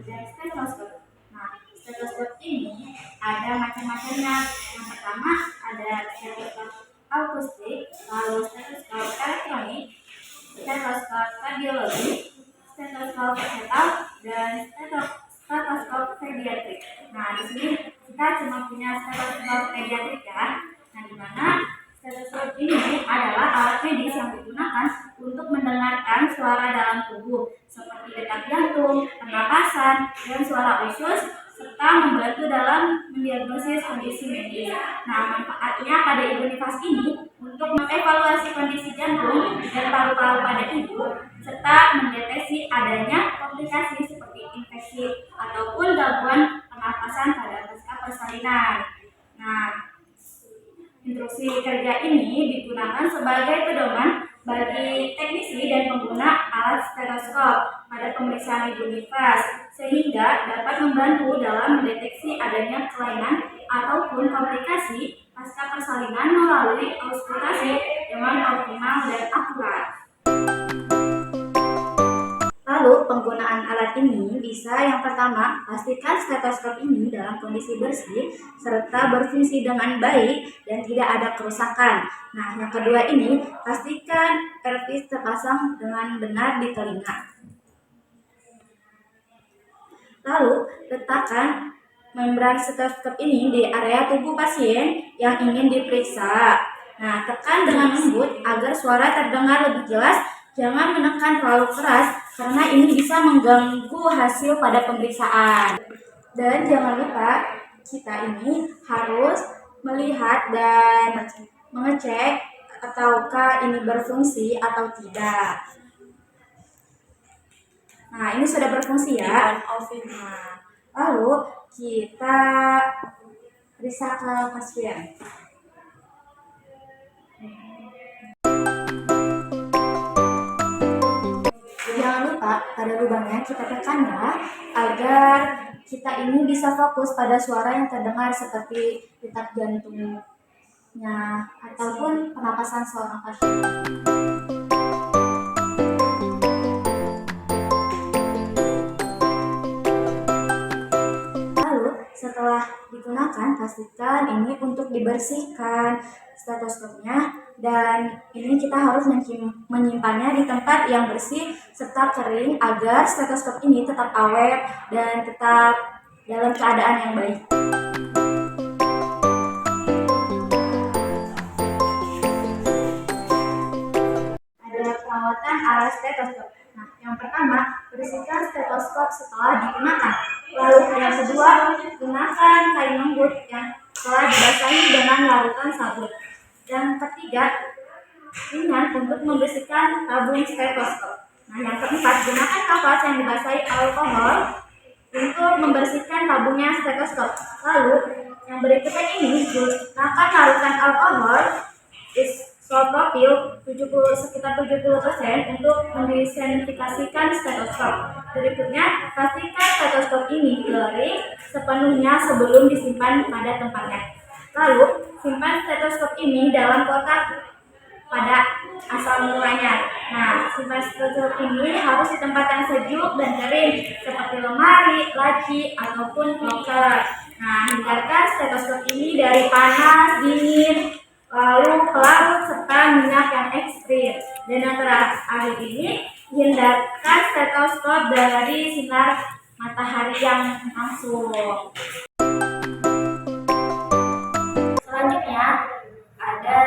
dan stetoskop. Nah, stetoskop ini ada macam-macamnya. Yang pertama ada stetoskop akustik, lalu stetoskop elektronik, stetoskop kardiologi, stetoskop metal, dan stetoskop pediatrik. Nah, di sini kita cuma punya stetoskop pediatrik ya. Nah, di mana stetoskop ini adalah alat medis yang digunakan untuk mendengarkan suara dalam tubuh seperti detak jantung, pernapasan, dan suara usus serta membantu dalam mendiagnosis kondisi medis. Nah, manfaatnya pada ibu nifas ini untuk mengevaluasi kondisi jantung dan paru-paru pada ibu serta mendeteksi adanya komplikasi seperti infeksi ataupun gangguan pernapasan pada pasca persalinan. Nah, instruksi kerja ini digunakan sebagai pedoman bagi teknisi dan pengguna alat stetoskop pada pemeriksaan ibu nifas, sehingga dapat membantu dalam mendeteksi adanya kelainan ataupun komplikasi pasca persalinan melalui auskultasi dengan optimal dan akurat. Lalu penggunaan alat ini bisa yang pertama, pastikan stetoskop ini dalam kondisi bersih serta berfungsi dengan baik dan tidak ada kerusakan. Nah, yang kedua ini, pastikan earpiece terpasang dengan benar di telinga. Lalu, letakkan membran stetoskop ini di area tubuh pasien yang ingin diperiksa. Nah, tekan dengan lembut agar suara terdengar lebih jelas. Jangan menekan terlalu keras karena ini bisa mengganggu hasil pada pemeriksaan. Dan jangan lupa kita ini harus melihat dan mengecek ataukah ini berfungsi atau tidak. Nah, ini sudah berfungsi ya. Nah, lalu kita periksa ke pasien. Jangan lupa pada lubangnya kita tekan ya, agar kita ini bisa fokus pada suara yang terdengar seperti detak jantungnya ataupun pernapasan seorang pasien. Lalu setelah digunakan, pastikan ini untuk dibersihkan stetoskopnya, dan ini kita harus menyimpannya di tempat yang bersih serta kering agar stetoskop ini tetap awet dan tetap dalam keadaan yang baik. Ada perawatan alat stetoskop. Nah, yang pertama, bersihkan stetoskop setelah digunakan. Lalu yang kedua, gunakan kain lembut yang telah dibasahi dengan larutan sabun. Yang ketiga, ringan untuk membersihkan tabung stetoskop. Nah, yang keempat, gunakan kapas yang dibasahi alkohol untuk membersihkan tabungnya stetoskop. Lalu, yang berikutnya ini, gunakan larutan alkohol isopropil sekitar 70% untuk mendesinfektan stetoskop. Berikutnya, pastikan stetoskop ini kering sepenuhnya sebelum disimpan pada tempatnya. Lalu, simpan stetoskop ini dalam kotak pada asal mulanya. Nah, simpan stetoskop ini harus di tempat yang sejuk dan kering seperti lemari, laci, ataupun loker. Nah, hindarkan stetoskop ini dari panas, dingin, lalu pelarut serta minyak yang ekstrim. Dan yang terakhir ini, hindarkan stetoskop dari sinar matahari yang langsung. Selanjutnya ada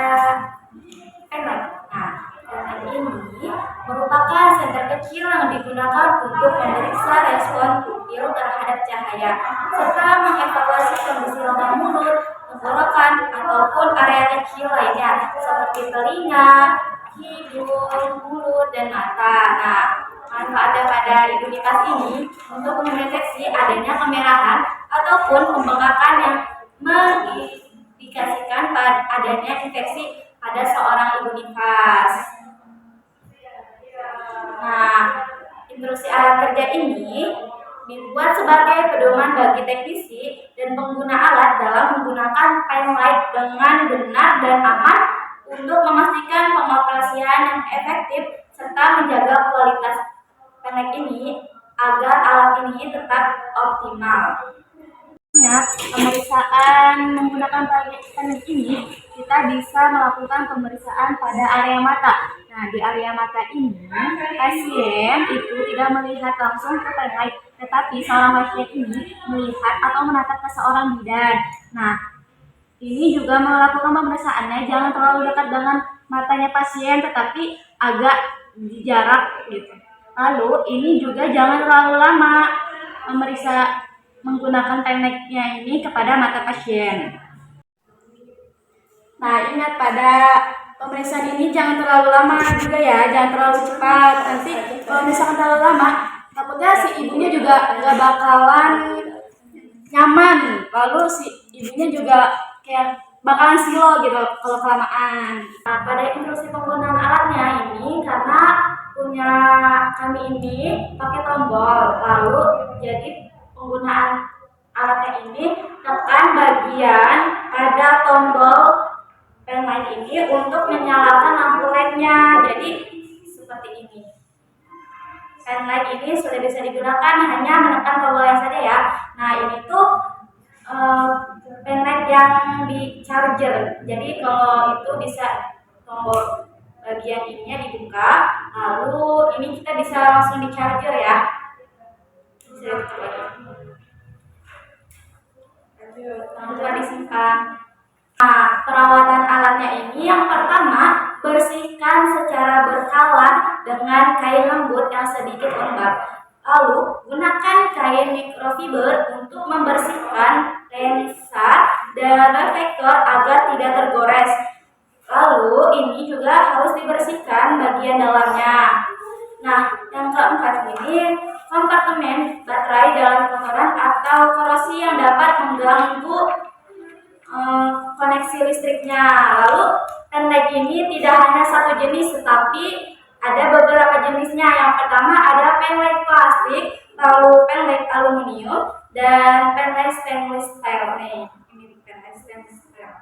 penel. Nah, penel ini merupakan senter kecil yang digunakan untuk memeriksa respon pupil terhadap cahaya serta mengevaluasi kondisi lubang mulut, tenggorokan, ataupun area kecil lainnya seperti telinga, hidung, mulut, dan mata. Nah, manfaatnya pada ibu nifas ini untuk mendeteksi adanya kemerahan ataupun pembengkakan yang mengindikasikan adanya infeksi pada seorang ibu nifas. Nah, instruksi alat kerja ini dibuat sebagai pedoman bagi teknisi dan pengguna alat dalam menggunakan penlight dengan benar dan aman untuk memastikan pengoperasian yang efektif serta menjaga kualitas penlight ini agar alat ini tetap optimal. Pemeriksaan menggunakan teknik ini kita bisa melakukan pemeriksaan pada area mata. Nah, di area mata ini pasien itu tidak melihat langsung ke penlight, tetapi seorang pasien ini melihat atau menatap ke seorang bidan. Nah, ini juga melakukan pemeriksaannya jangan terlalu dekat dengan matanya pasien, tetapi agak di jarak gitu. Lalu ini juga jangan terlalu lama memeriksa menggunakan tekniknya ini kepada mata pasien. Nah, ingat pada pemeriksaan ini jangan terlalu lama juga ya, jangan terlalu cepat. Nanti kalau misalkan terlalu lama, takutnya si ibunya juga nggak bakalan nyaman. Lalu si ibunya juga kayak bakalan silo gitu kalau kelamaan. Nah, pada instruksi penggunaan alatnya ini karena punya kami ini pakai tombol, lalu jadi penggunaan alatnya ini tekan bagian pada tombol penlight ini untuk menyalakan lampu LED-nya. Jadi seperti ini. Penlight ini sudah bisa digunakan hanya menekan tombol yang saja ya. Nah, ini tuh penlight yang di charger. Jadi kalau itu bisa tombol bagian ininya dibuka, lalu ini kita bisa langsung di charger ya. Bisa dibuka lagi. Lalu disimpan. Nah, perawatan alatnya ini yang pertama, bersihkan secara berkala dengan kain lembut yang sedikit lembab. Lalu, gunakan kain microfiber untuk membersihkan lensa dan reflektor agar tidak tergores. Lalu, ini juga harus dibersihkan bagian dalamnya. Nah, yang keempat ini, kompartemen baterai dalam kotoran atau korosi yang dapat mengganggu koneksi listriknya. Lalu penlight ini tidak hanya satu jenis, tetapi ada beberapa jenisnya. Yang pertama ada penlight plastik, lalu penlight aluminium, dan penlight stainless steel. Nih, ini penlight stainless steel.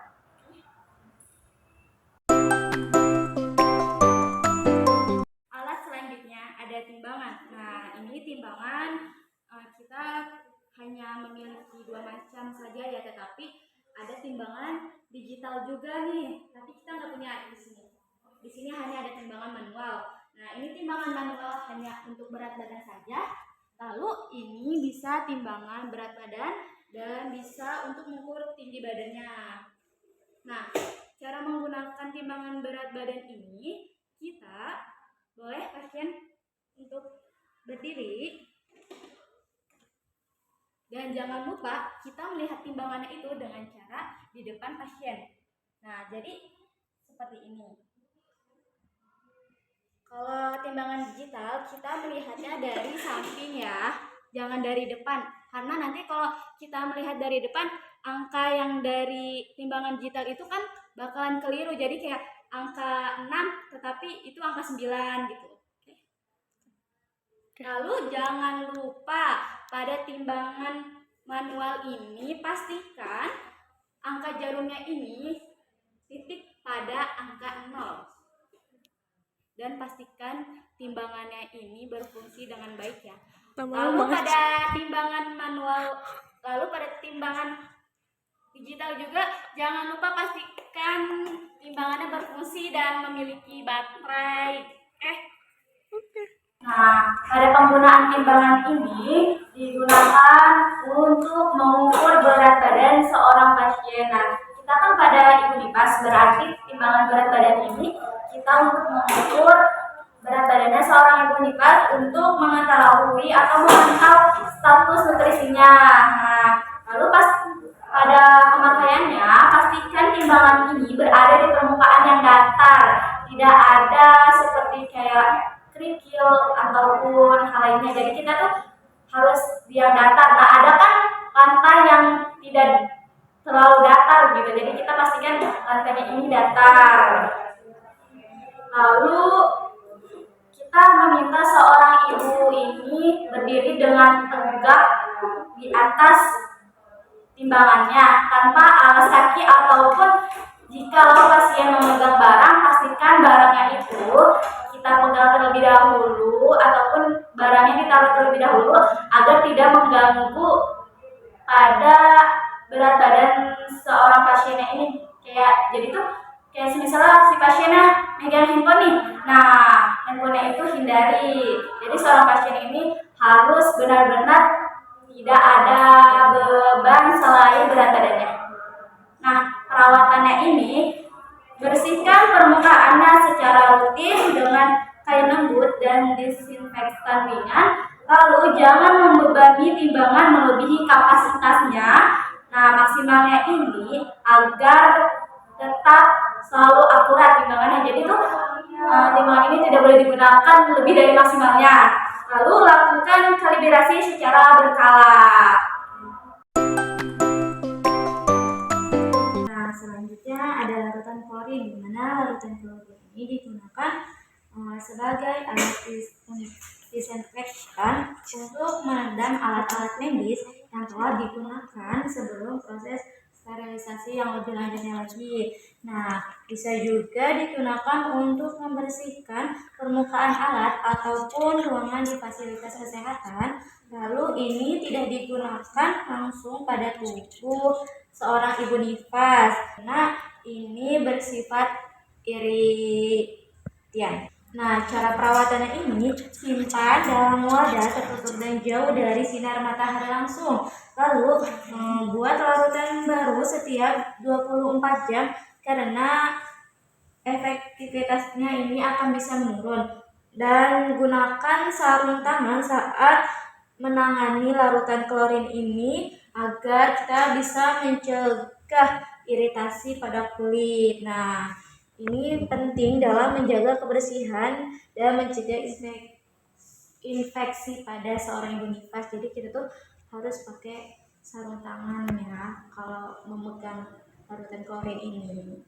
Alat selanjutnya ada timbangan. Nah, ini timbangan kita hanya memiliki dua macam saja ya, tetapi ada timbangan digital juga nih, tapi kita nggak punya di sini. Di sini hanya ada timbangan manual. Nah, ini timbangan manual hanya untuk berat badan saja. Lalu ini bisa timbangan berat badan dan bisa untuk mengukur tinggi badannya. Nah, cara menggunakan timbangan berat badan ini, kita boleh pasien untuk berdiri. Dan jangan lupa kita melihat timbangannya itu dengan cara di depan pasien. Nah, jadi seperti ini. Kalau timbangan digital kita melihatnya dari samping ya, jangan dari depan. Karena nanti kalau kita melihat dari depan, angka yang dari timbangan digital itu kan bakalan keliru. Jadi kayak angka 6 tetapi itu angka 9 gitu. Lalu jangan lupa pada timbangan manual ini pastikan angka jarumnya ini titik pada angka 0. Dan pastikan timbangannya ini berfungsi dengan baik ya. Lalu pada timbangan digital juga jangan lupa pastikan timbangannya berfungsi dan memiliki baterai. Nah, pada penggunaan timbangan ini digunakan untuk mengukur berat badan seorang pasien. Nah, kita kan pada ibu nipas, berarti timbangan berat badan ini kita untuk mengukur berat badannya seorang ibu nipas untuk mengetahui atau memantau status nutrisinya. Nah, lalu pada pemakaiannya pastikan timbangan ini berada di permukaan yang datar, tidak ada seperti kayak kerikil ataupun hal lainnya. Jadi kita tuh harus yang datar. Nah, ada kan lantai yang tidak terlalu datar gitu. Jadi kita pastikan lantainya ini datar. Lalu kita meminta seorang ibu ini berdiri dengan tegak di atas timbangannya tanpa alas kaki, ataupun jika pasien memegang barang, pastikan barangnya itu kita pegang terlebih dahulu ataupun barangnya ditaruh perawat terlebih dahulu agar tidak mengganggu pada berat badan seorang pasiennya ini. Kayak jadi tuh kayak misalnya si pasiennya megang handphone nih, nah handphonenya itu hindari. Jadi seorang pasien ini harus benar-benar tidak ada beban selain berat badannya. Nah, perawatannya ini bersihkan permukaannya secara rutin dengan kain lembut dan disinfektan ringan. Lalu jangan membebani timbangan melebihi kapasitasnya. Nah, maksimalnya ini agar tetap selalu akurat timbangannya. Jadi tuh timbangan ini tidak boleh digunakan lebih dari maksimalnya. Lalu lakukan kalibrasi secara berkala. Nah, selanjutnya ada larutan klorin, di mana larutan klorin ini digunakan sebagai alat disinfektan untuk meredam alat-alat medis yang telah digunakan sebelum proses sterilisasi yang lebih lanjutnya lagi. Nah, bisa juga digunakan untuk membersihkan permukaan alat ataupun ruangan di fasilitas kesehatan. Lalu ini tidak digunakan langsung pada tubuh seorang ibu nifas karena ini bersifat iritian. Nah, cara perawatannya ini simpan dalam wadah tertutup dan jauh dari sinar matahari langsung. Lalu buat larutan baru setiap 24 jam karena efektivitasnya ini akan bisa menurun. Dan gunakan sarung tangan saat menangani larutan klorin ini agar kita bisa mencegah iritasi pada kulit. Nah, ini penting dalam menjaga kebersihan dan mencegah infeksi pada seorang ibu nifas. Jadi kita tuh harus pakai sarung tangan ya kalau memegang larutan klorin ini.